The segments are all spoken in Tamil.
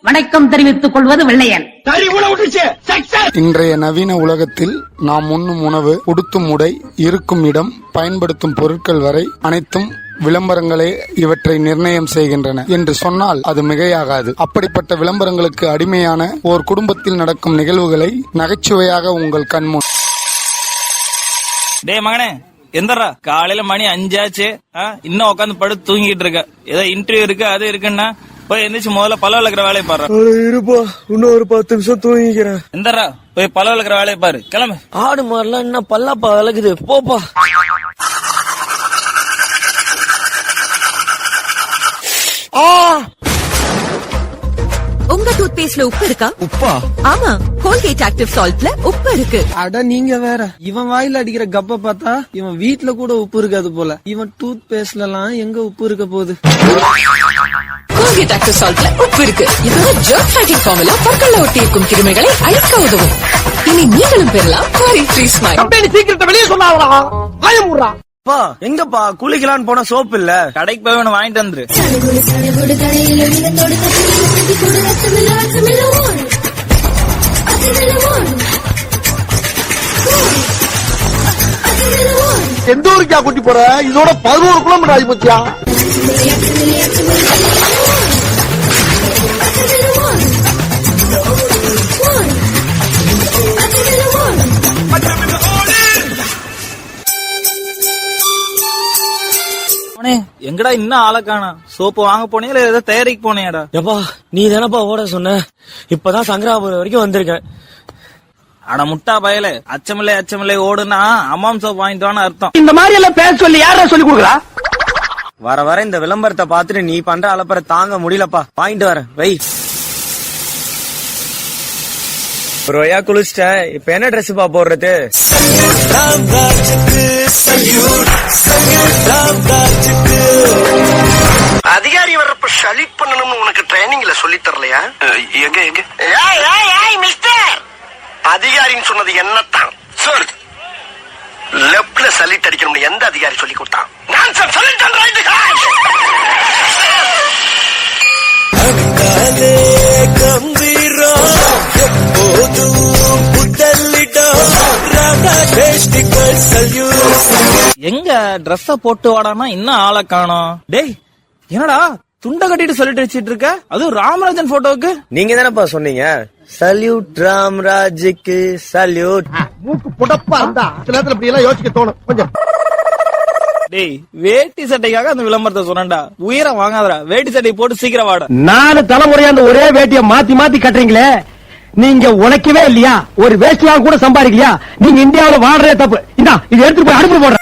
வணக்கம் தெரிவித்துக் கொள்வது வெள்ளையன். இன்றைய நவீன உலகத்தில் நாம் உண்ணும் உணவு, உடுத்தும் உடை, இருக்கும் இடம், பயன்படுத்தும் பொருட்கள் வரை அனைத்தும் விளம்பரங்களே இவற்றை நிர்ணயம் செய்கின்றன என்று சொன்னால் அது மிகையாகாது. அப்படிப்பட்ட விளம்பரங்களுக்கு அடிமையான ஓர் குடும்பத்தில் நடக்கும் நிகழ்வுகளை நகைச்சுவையாக உங்கள் கண்முன். டே மகனே, எந்தரா காலையில மணி 5 ஆச்சு, இன்னும் உட்காந்து படுத்து தூங்கிட்டு இருக்க. ஏதோ இன்டர்வியூ இருக்கு அது இருக்குன்னா போய் எந்திரிச்சு முதல்ல பல விளக்குற வேலையை பாரு. இருப்பா, இன்னும் ஒரு 10 நிமிஷம் தூங்கிக்கிறேன். எந்தரா போய் பல விளக்குற வேலையை பாரு, கிளம்பு. ஆடு மாதிரிலாம் என்ன பல்லாப்பா விளக்குது, போப்பா. உங்க டூத் பேஸ்ட்ல உப்பு இருக்கா? உப்பா? ஆமா, கோல்கேட் ஆக்டிவ் சால்ட்ல உப்பு இருக்கு. அட நீங்க வேற, இவன் வாயில அடிக்கிற கப்ப பார்த்தா இவன் வீட்ல கூட உப்பு இருக்காது போல. இவன் டூத் பேஸ்ட்ல எல்லாம் எங்க உப்பு இருக்க போகுது? கோல்கேட் ஆக்டிவ் சால்ட்ல உப்பு இருக்கு. இதோட ஜெர்ம் ஃபைட்டிங் ஃபார்முலா பற்கள்ல ஒட்டி இருக்கும் கிருமிகளை அழிக்க உதவும். இனி நீங்களும் பெறலாம் குவாரி ஃப்ரீ ஸ்மைல். கம்பெனி சீக்கிரத்தை வெளியே சொன்னாங்களா? பயமுறா. பா, எங்கப்பா குளிக்கலான்னு போன சோப்பு இல்ல, கடைக்கு போய் ஒன்று வாங்கிட்டு வந்துரு. எந்த ஊருக்கா கூட்டி போற? இதோட 11 கிலோமீட்டர் ஆகி போச்சியா? எங்கடா இன்னும் ஆளை காணா? சோப்பு வாங்க போனியா இல்ல ஏதோ தயாரிக்கு போனியாடா? எப்பா நீ தானப்பா ஓட சொன்ன, இப்பதான் சங்கராபுரம் வரைக்கும் வந்திருக்கேன். அட முட்டா பயல, அச்சமில்லை ஓடுனா அம்மாம் சோப் வாங்கிட்டு வான்னு அர்த்தம். இந்த மாதிரி எல்லாம் பேச சொல்லி யாரா சொல்லி கொடுக்குறா? வர வர இந்த விளம்பரத்தை பாத்துட்டு நீ பண்ற அலப்பற தாங்க முடியலப்பா. வாங்கிட்டு வரேன், வை. ஒரு வழியா குளிச்சிட்டேன், இப்ப என்ன ட்ரெஸ் பா போடுறது? அதிகாரி வர்றப்ப சளி பண்ணணும்னு உனக்கு ட்ரைனிங்ல சொல்லி தரலையா? எங்க மிஸ்டர் அதிகாரின்னு சொன்னது என்னத்தான் சொல். லெப்ட்ல சலிட் அடிக்கணும்னு எந்த அதிகாரி சொல்லி கொடுத்தான்? நான் சொல்லிட்டேன். எங்க ட்ரெஸ்ஸ போட்டு வாடானா இன்னும் ஆளை காணோம். டேய் என்னடா துண்ட கட்டிட்டு சொல்லிட்டு வச்சிட்டு இருக்க? அதுவும் ராமராஜன் போட்டோவுக்கு. நீங்க தானப்பா சொன்னீங்க சல்யூட் ராம்ராஜுக்கு சல்யூட். மூக்கு புடப்பா இருந்தா சில நேரத்துல இப்படி எல்லாம் யோசிக்க தோணும் கொஞ்சம். டேய் வேட்டி சட்டைக்காக அந்த விளம்பரத்தை சொன்னேன்டா. உயிரை வாங்காதடா, வேட்டி சட்டை போட்டு சீக்கிரம் வாட. 4 தலைமுறையா அந்த ஒரே வேட்டியை மாத்தி மாத்தி கட்டுறீங்களே, நீங்க உழைக்கவே இல்லையா? ஒரு வேஷ்டியா கூட சம்பாதிக்கலையா? நீங்க இந்தியாவில வாடுறதே தப்பு. இந்தா இது எடுத்துட்டு போய் அடுப்பு போடுற.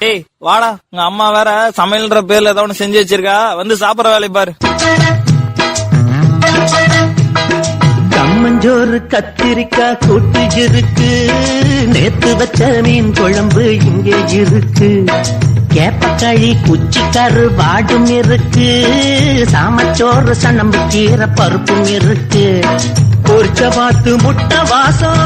டேய் வாடா, உங்க அம்மா வேற சமையல்ன்ற பேர்ல ஏதோ ஒண்ணு செஞ்சு வச்சிருக்கா, வந்து சாப்பிடற வேலையை பாரு. கம்மஞ்சோறு கத்திரிக்காய் கூட்டு இருக்கு, நேத்து வச்ச மீன் குழம்பு இங்கே இருக்கு, கேப்பக்களி குச்சிக்கரு வாடும் இருக்கு, சாமச்சோறு சன்னம்பு கீரை பருப்பும் இருக்கு, பொரிச்ச பாத்து முட்டை வாசம்.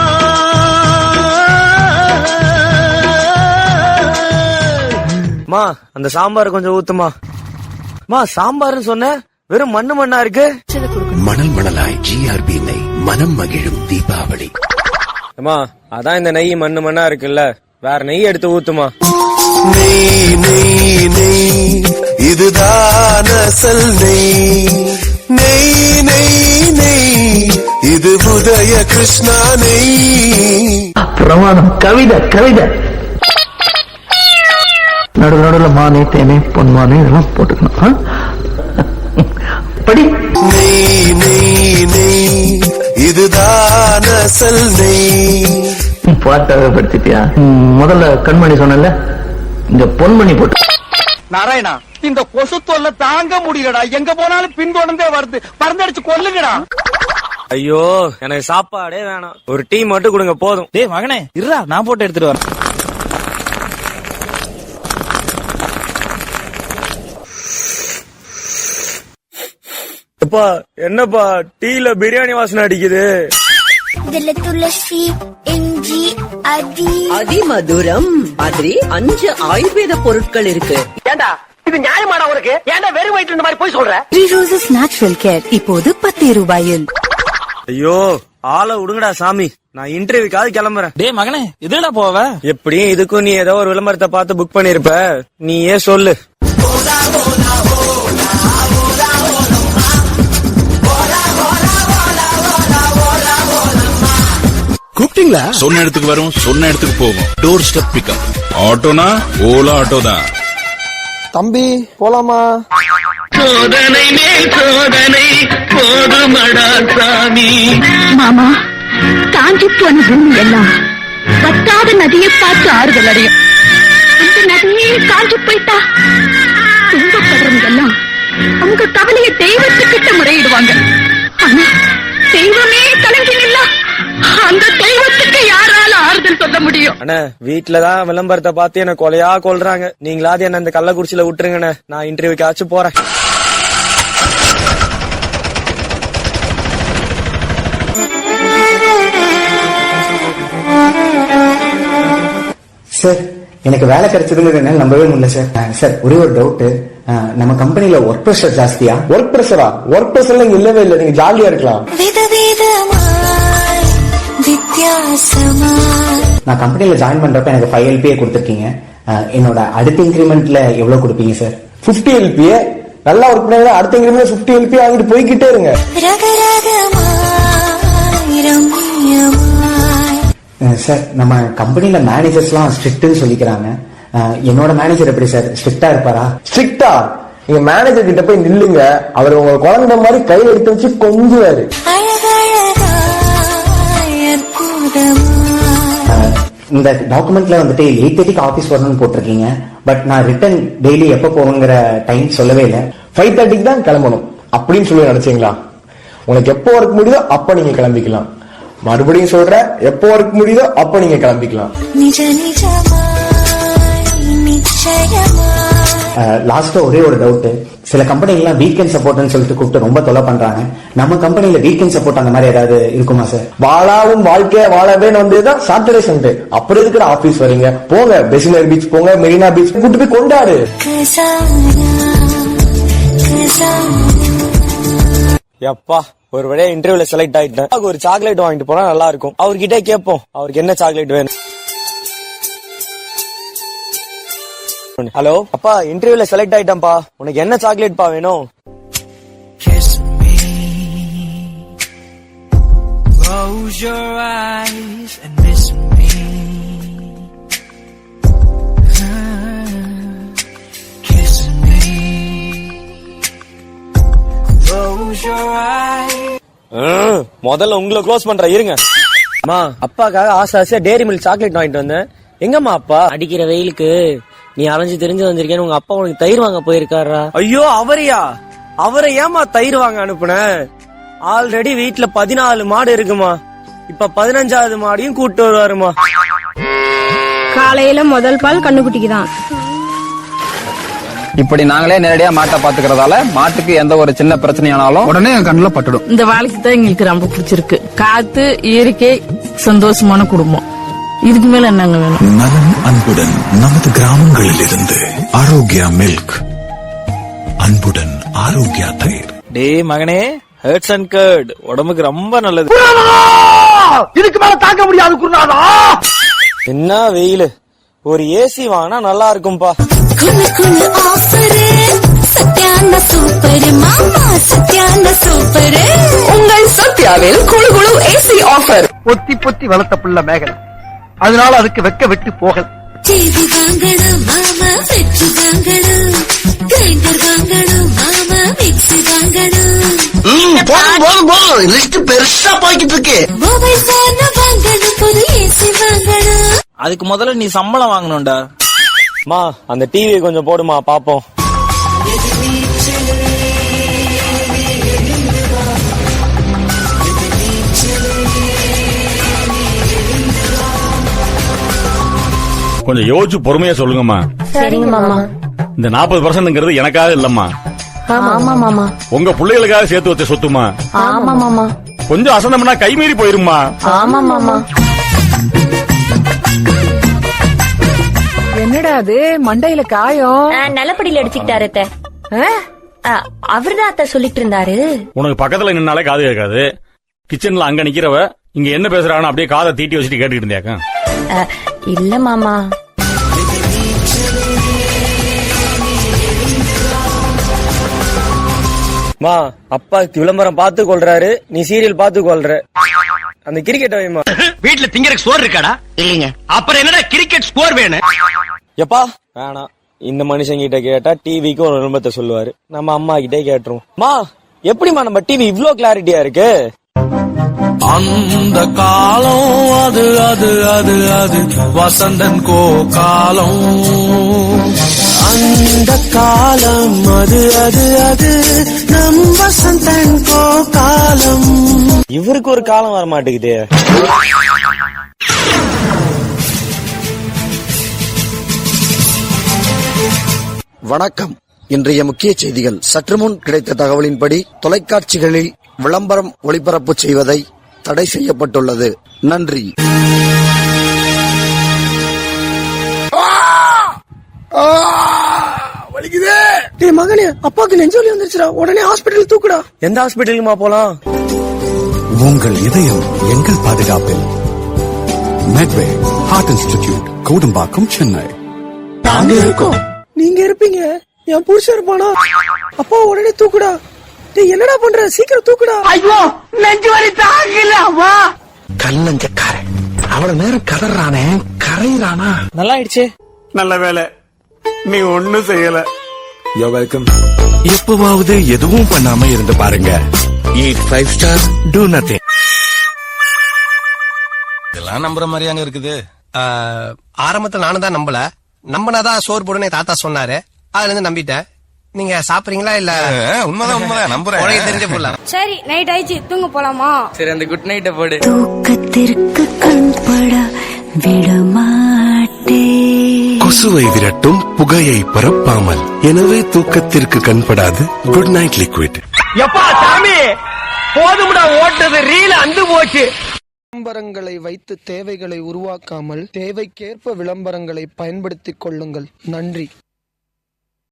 மா அந்த சாம்பார் கொஞ்சம் ஊத்துமா. மா சாம்பார் சொன்ன வெறும் மண்ணா இருக்கு. மணல் மணலாய் ஜிஆர்பி நெய், மனம் மகிழும் தீபாவளி. அம்மா அதான் இந்த நெய் மண்ணா இருக்குல்ல, வேற நெய் எடுத்து ஊத்துமா. நெய் நெய் நெய் இதுதான் அசல் நெய், நெய் நெய் நெய் இது உதய கிருஷ்ணா நெய். பிரமாதம், கவிதை கவிதை. நடுவுல மானே தேனே பொன்மானே இதெல்லாம் போட்டுக்கணும். படி. நெய் நெய் நெய் இதுதான் அசல் நெய். பாட்டாக படுத்திட்டியா? முதல்ல கண்மணி சொன்னல, இங்க பொன்மணி போட்டு. நாராயணா, இந்த கொசு தொல்லை தாங்க முடியலடா. எங்க போனாலும் பின்தொடர்ந்தே வருது. பறந்தடிச்சு கொல்லுங்கடா. ஐயோ எனக்கு சாப்பாடே வேணாம், ஒரு டீ மட்டும் கொடுங்க போதும். டேய் மகனே இருடா, நான் போட்டு எடுத்துட்டு வரேன். அப்பா என்னப்பா டீல பிரியாணி வாசனை அடிக்குது? இதுல துளசி, இஞ்சி, அதிமதுரம் மாதிரி 5 ஆயுர்வேத பொருட்கள் இருக்கு. ஏண்டா இது நியாயமாடா உனக்கு? ஏண்டா வெறும் நைட் இந்த மாதிரி போய் சொல்ற? த்ரீ ரோசஸ் நேச்சுரல் கேர் இப்போது 10 ரூபாயில். ஐயோ ஆளை விடுங்கடா சாமி, நான் இன்டர்வியூக்காவது கிளம்புறேன். டேய் மகனே எதுடா போவ? எப்படியும் இதுக்கும் நீ ஏதோ ஒரு விளம்பரத்தை பார்த்து புக் பண்ணிருப்ப, நீ ஏன் சொல்லு. கூப்பிட்டீங்களா? சொன்ன இடத்துக்கு வரும், சொன்ன இடத்துக்கு போகும். Door step pickup. ஆட்டோனா ஓலா ஆட்டோ தான். தம்பி போலாமா? சோதனை மேல் சோதனை போதுமடா சாமி. மாமா, காஞ்சி போன பூமி எல்லாம் வத்தாத நதியை பார்த்து ஆறுதல் அடையும். இந்த நதியே காஞ்சி போயிட்டா துன்பப்படுறவங்க எல்லாம் அவங்க கவலையை தெய்வத்துக்கிட்ட முறையிடுவாங்க. ஆனா தெய்வமே கலங்கினில்ல, அந்த தெய்வத்துக்கு யாரால ஆறுதல் சொல்ல முடியும்? அண்ணா வீட்டுலதான் விளம்பரத்தை பார்த்து என்ன கொலையா கொல்றாங்க. நீங்களாவது என்ன இந்த கள்ளக்குறிச்சியில விட்டுருங்கண்ணே, நான் இன்டர்வியூக்காச்சும் போறேன். சார் எனக்கு வேலை கிடைச்சதுன்னு நம்பவே முடியல சார். சார் ஒரே ஒரு டவுட், நம்ம கம்பெனில ஒர்க் பிரஷர் ஜாஸ்தியா? ஒர்க் பிரஷரா? ஒர்க் பிரஷர் இங்க இல்லவே இல்லை, நீங்க ஜாலியா இருக்கலாம். நான் கம்பெனில ஜாயின் பண்றப்ப எனக்கு 5 LPA கொடுத்துருக்கீங்க. என்னோட அடுத்த இன்கிரிமெண்ட்ல எவ்வளவு கொடுப்பீங்க சார்? 50 LPA. நல்லா ஒர்க் பண்ண அடுத்த இன்கிரிமெண்ட் 50 LPA வாங்கிட்டு போய்கிட்டே இருங்க. சார் நம்ம கம்பெனில மேனேஜர்ஸ்லாம் ஸ்ட்ரிக்ட்னு சொல்லிக்கிறாங்க. என்னோட மேனேஜர் எப்படி சார், ஸ்ட்ரிக்டா இருப்பாரா? ஸ்ட்ரிக்டா? நீங்க மேனேஜர் கிட்ட போய் நில்லுங்க, அவர் உங்க குழந்தை மாதிரி கையில எடுத்து வச்சு கொஞ்சுவாரு. இந்த டாக்குமெண்ட்ல வந்துட்டு 8:30 ஆபீஸ் வரணும்னு போட்டிருக்கீங்க. பட் நான் ரிட்டர்ன் டெய்லி எப்ப போவேங்கிற டைம் சொல்லவே இல்லை. 5:30 தான் கிளம்பணும் அப்படின்னு சொல்லி நினைச்சீங்களா? உங்களுக்கு எப்போ ஒர்க் முடியுதோ அப்ப நீங்க கிளம்பிக்கலாம். மறுபடியும் சொல்றேன், எப்போ ஒர்க் முடியுதோ அப்ப நீங்க கிளம்பிக்கலாம். லாஸ்டா ஒரே ஒரு டவுட், சில கம்பெனிலாம் வீக்கெண்ட் சப்போர்ட்னு சொல்லிட்டு கூப்பிட்டு ரொம்ப தொலை பண்றாங்க. நம்ம கம்பெனில வீக்கெண்ட் சப்போர்ட் அந்த மாதிரி ஏதாவது இருக்குமா சார்? வாழாவும் வாழ்க்கைய வாழவே வந்ததுதான் சாட்டர்டே சண்டே. அப்புறம் எதுக்கு ஆபீஸ் வரீங்க? போங்க, பெசிலர் பீச் போங்க, மெரினா பீச் கூட்டு போய் கொண்டாடு. எப்பா ஒரு வழியா இன்டர்வியூல செலக்ட் ஆயிட்டேன். ஒரு சாக்லேட் வாங்கிட்டு போனா நல்லா இருக்கும். அவர்கிட்ட கேட்போம் அவருக்கு என்ன சாக்லேட் வேணும். ஹலோ அப்பா, இன்டர்வியூல செலக்ட் ஆயிட்டேன்பா, உனக்கு என்ன சாக்லேட் பா வேணும்? Close your eyes and miss me. Kiss me. Close your eyes. முதல்ல உங்களை க்ளோஸ் பண்ற இருங்க. அம்மா அப்பாக்காக ஆசையா டேரி மில்க் சாக்லேட் வாங்கிட்டு வந்தேன். எங்கம்மா அப்பா? அடிக்கிற வெயிலுக்கு நீ அலைஞ்சு தெரிஞ்சு வந்திருக்கேன்னு உங்க அப்பா உனக்கு தயிர் வாங்க போயிருக்காரா? ஐயோ அவரையா? அவரை ஏமா தயிர் வாங்க அனுப்புன? ஆல்ரெடி வீட்டுல 14 மாடு இருக்குமா, இப்ப 15வது மாடையும் கூட்டு வருவாருமா. காலையில முதல் பால் கண்ணுக்குட்டிக்கு தான். இப்படி நாங்களே நேரடியா மாட்டை பாத்துக்கிறதால மாட்டுக்கு எந்த ஒரு சின்ன பிரச்சனையானாலும் உடனே என் கண்ணுல பட்டுடும். இந்த வாழ்க்கை தான் எங்களுக்கு ரொம்ப பிடிச்சிருக்கு. காத்து, இயற்கை, சந்தோஷமான குடும்பம். இதுக்கு மேல என்னங்க வேணும்? நலம் அன்புடன் நமது கிராமங்களில் இருந்து ஆரோக்கியா மில்க், அன்புடன் ஆரோக்கியா தயிர். டே மகனே, ஹெர்ட்ஸ் அண்ட் கர்ட் உடம்புக்கு ரொம்ப நல்லது. இதுக்கு மேல தாங்க முடியாது குருநாதா. என்ன வெயிலு, ஒரு ஏசி வாங்கினா நல்லா இருக்கும்பா. உங்கள் சத்யாவில் குழு குழு ஏசி ஆஃபர். பொத்தி பொத்தி வளர்த்த புள்ள மேகலை, அதனால அதுக்கு வெக்க விட்டு போகல. டிவி வாங்கணும் மாமா, ஃப்ரிட்ஜ் வாங்கணும், கிரைண்டர் வாங்கணும் மாமா, மிக்ஸி வாங்கணும். போதும் லிஸ்ட் பெருசா போய்கிட்டு இருக்கு. மொபைல் போன் வாங்கணும், புது ஏசி வாங்கணும். அதுக்கு முதல்ல நீ சம்பளம் வாங்கணும்டா. மா அந்த டிவியை கொஞ்சம் போடுமா பாப்போம். கொஞ்சம் யோசிச்சு பொறுமையா சொல்லுங்கம்மா. சரிங்க மாமா. இந்த 40% எனக்காக இல்லம்மா, ஆமா மாமா. உங்க பிள்ளைகளுக்காக சேர்த்து வச்ச சொத்துமா. ஆமா மாமா. கொஞ்சம் அசந்தம்னா கைமீறி போயிருமா. ஆமா மாமா. என்னடா அது மண்டையில காயம்? நல்லபடியில அடிச்சுக்கிட்டாரு. அவர்தான் அத்தை சொல்லிட்டு இருந்தாரு. உனக்கு பக்கத்துல நின்னாலே காது கேட்காது. கிச்சன்ல அங்க நிக்கிறவ இங்க என்ன பேசுறான்னு அப்படியே காதை தீட்டி வச்சுட்டு கேட்டுக்கிட்டு இருந்தியாக்கா? இல்ல மாமா. மா, அப்பா விளம்பரம் பார்த்து கொள்றாரு, நீ சீரியல் பார்த்து கொள்ற. அந்த கிரிக்கெட் வைமா. வீட்டுல திங்கறதுக்கு ஸ்கோர் இருக்காடா? இல்லீங்க. அப்புறம் என்னடா கிரிக்கெட் ஸ்கோர் வேணும்? எப்பா வேணாம். இந்த மனுஷன் கிட்ட கேட்டா டிவிக்கு ஒரு விளம்பரத்தை சொல்லுவாரு. நம்ம அம்மா கிட்டே கேட்டுருவோம். மா, எப்படிமா நம்ம டிவி இவ்ளோ கிளாரிட்டியா இருக்கு? அந்த காலம் அது அது அது அது வசந்தன் கோ காலம். அந்த காலம் அது அது அது நம் வசந்தன் கோ காலம். இவருக்கு ஒரு காலம் வர மாட்டேங்குதே. வணக்கம். இன்றைய முக்கிய செய்திகள். சற்று முன் கிடைத்த தகவலின்படி தொலைக்காட்சிகளில் விளம்பரம் ஒளிபரப்பு செய்வதை தடை செய்யப்பட்டுள்ளது. நன்றி. மகனே, அப்பாக்கு நெஞ்சொலி வந்துருச்சுடா, உடனே ஹாஸ்பிட்டல் தூக்குடா. எந்த ஹாஸ்பிட்டலுமா போலாம்? உங்கள் இதயம் எங்கள் பாதுகாப்பில். Medway Heart Institute, Kodambakkam, Chennai. நாங்க இருக்கோம், நீங்க இருப்பீங்க. என் புருஷன் இருப்பானா? அப்பா உடனே தூக்குடா. என்னடா பண்ற? சீக்கிரம் தூக்குடா. ஐயோ, நெஞ்சு வலி தாங்கல. அம்மா, கல்லஞ்சக்காரன் அவ்வளவு நேரம் கதறானே, கரையிறானா? நல்லா ஆயிடுச்சு. நல்ல வேலை, நீ ஒண்ணும் செய்யல. You welcome. எப்பவாவது எதுவும் பண்ணாம இருந்து பாருங்க. Eat 5 star, do nothing. இதெல்லாம் நம்புற மாதிரியாங்க இருக்குது. ஆரம்பத்துல நானும் தான் நம்பல. நம்பினாதான் சோறு போடுனே தாத்தா சொன்னாரு. அதுல இருந்து நம்பிட்டேன். நீங்க சாப்பிடுறீங்களா? இல்ல உண்மைதான் நம்புறேன். உனக்கு தெரிஞ்ச போலாம். சரி, நைட் ஆயிடுச்சு, தூங்க போலாமா? சரி, அந்த குட் நைட்ட போடு. தூக்கத்திற்கு கண்பட விடமாட்டே. கொசுவை விரட்டும் புகையை பரப்பாமல். எனவே தூக்கத்திற்கு கண்படாது குட் நைட் லிக்விட். எப்பா சாமி, போதும்டா ஓட்டது, ரீல் அந்து போச்சு. விளம்பரங்களை வைத்து தேவைகளை உருவாக்காமல் தேவைக்கேற்ப விளம்பரங்களை பயன்படுத்திக் கொள்ளுங்கள். நன்றி.